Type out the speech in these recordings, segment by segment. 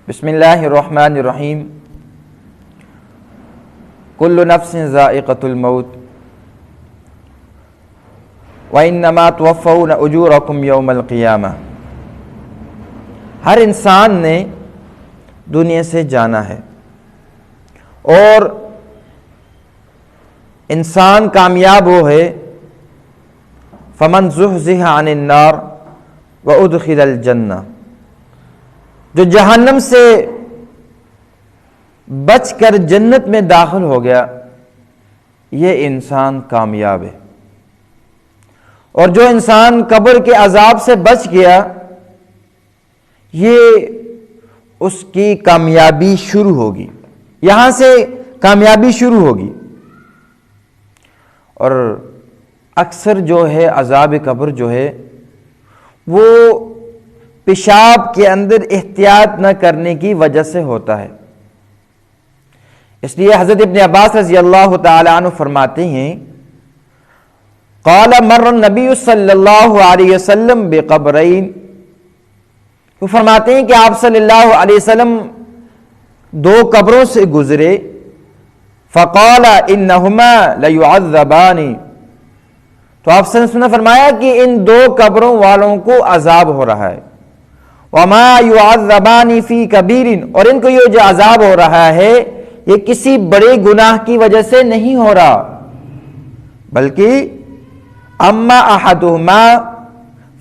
بسم اللہ الرحمن الرحیم کل نفس ذائقۃ الموت وانما توفون اجورکم یوم القیامہ۔ ہر انسان نے دنیا سے جانا ہے اور انسان کامیاب وہ ہے فمن زحزح عن النار وادخل الجنہ، جو جہنم سے بچ کر جنت میں داخل ہو گیا، یہ انسان کامیاب ہے۔ اور جو انسان قبر کے عذاب سے بچ گیا، یہ اس کی کامیابی شروع ہوگی، یہاں سے کامیابی شروع ہوگی۔ اور اکثر جو ہے عذاب قبر جو ہے وہ پیشاب کے اندر احتیاط نہ کرنے کی وجہ سے ہوتا ہے۔ اس لیے حضرت ابن عباس رضی اللہ تعالی عنہ فرماتے ہیں، قال مر النبی صلی اللہ علیہ وسلم بقبرین، وہ فرماتے ہیں کہ آپ صلی اللہ علیہ وسلم دو قبروں سے گزرے، فقال انہما لیعذبان، تو آپ صلی اللہ علیہ وسلم نے فرمایا کہ ان دو قبروں والوں کو عذاب ہو رہا ہے، وما يعذبان فی کبیر، اور ان کو یہ جو عذاب ہو رہا ہے یہ کسی بڑے گناہ کی وجہ سے نہیں ہو رہا، بلکہ اما احدہما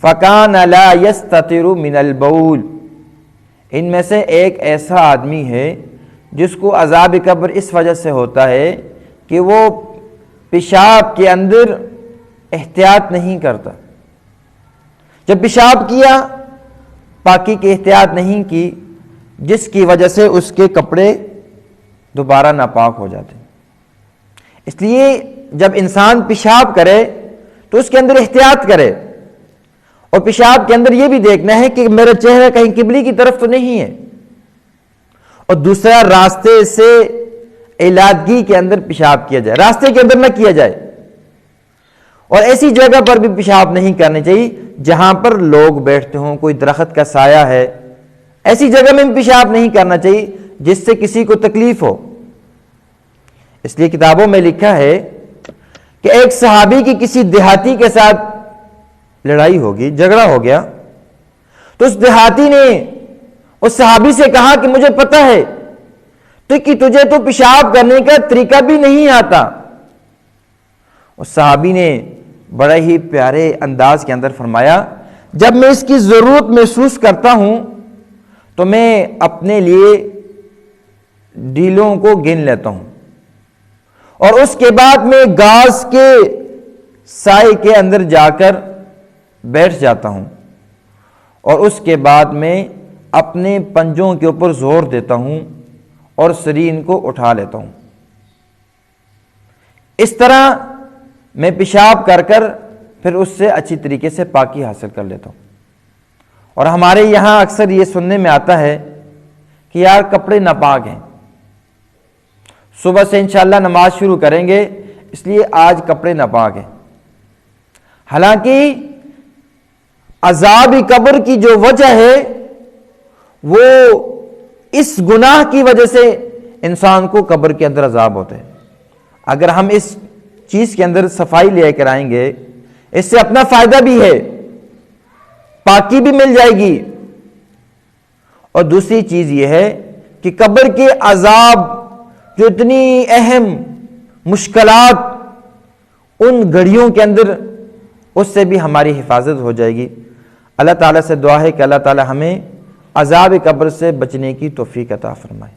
فکان لا یستتر من البول، ان میں سے ایک ایسا آدمی ہے جس کو عذاب قبر اس وجہ سے ہوتا ہے کہ وہ پیشاب کے اندر احتیاط نہیں کرتا، جب پیشاب کیا پاکی کی احتیاط نہیں کی، جس کی وجہ سے اس کے کپڑے دوبارہ ناپاک ہو جاتے ہیں۔ اس لیے جب انسان پیشاب کرے تو اس کے اندر احتیاط کرے، اور پیشاب کے اندر یہ بھی دیکھنا ہے کہ میرا چہرہ کہیں قبلے کی طرف تو نہیں ہے، اور دوسرا راستے سے علیحدگی کے اندر پیشاب کیا جائے، راستے کے اندر نہ کیا جائے، اور ایسی جگہ پر بھی پیشاب نہیں کرنا چاہیے جہاں پر لوگ بیٹھتے ہوں، کوئی درخت کا سایہ ہے، ایسی جگہ میں بھی پیشاب نہیں کرنا چاہیے جس سے کسی کو تکلیف ہو۔ اس لیے کتابوں میں لکھا ہے کہ ایک صحابی کی کسی دیہاتی کے ساتھ لڑائی ہوگی، جھگڑا ہو گیا، تو اس دیہاتی نے اس صحابی سے کہا کہ مجھے پتہ ہے کہ تجھے تو پیشاب کرنے کا طریقہ بھی نہیں آتا۔ اس صحابی نے بڑے ہی پیارے انداز کے اندر فرمایا، جب میں اس کی ضرورت محسوس کرتا ہوں تو میں اپنے لیے ڈیلوں کو گن لیتا ہوں، اور اس کے بعد میں گھاس کے سائے کے اندر جا کر بیٹھ جاتا ہوں، اور اس کے بعد میں اپنے پنجوں کے اوپر زور دیتا ہوں اور سرین کو اٹھا لیتا ہوں۔ اس طرح میں پیشاب کر کر پھر اس سے اچھی طریقے سے پاکی حاصل کر لیتا ہوں۔ اور ہمارے یہاں اکثر یہ سننے میں آتا ہے کہ یار کپڑے ناپاک ہیں، صبح سے انشاءاللہ نماز شروع کریں گے اس لیے آج کپڑے ناپاک ہیں، حالانکہ عذاب قبر کی جو وجہ ہے وہ اس گناہ کی وجہ سے انسان کو قبر کے اندر عذاب ہوتے ہیں۔ اگر ہم اس چیز کے اندر صفائی لے کر آئیں گے، اس سے اپنا فائدہ بھی ہے، پاکی بھی مل جائے گی، اور دوسری چیز یہ ہے کہ قبر کے عذاب جو اتنی اہم مشکلات ان گھڑیوں کے اندر، اس سے بھی ہماری حفاظت ہو جائے گی۔ اللہ تعالیٰ سے دعا ہے کہ اللہ تعالیٰ ہمیں عذاب قبر سے بچنے کی توفیق عطا فرمائے۔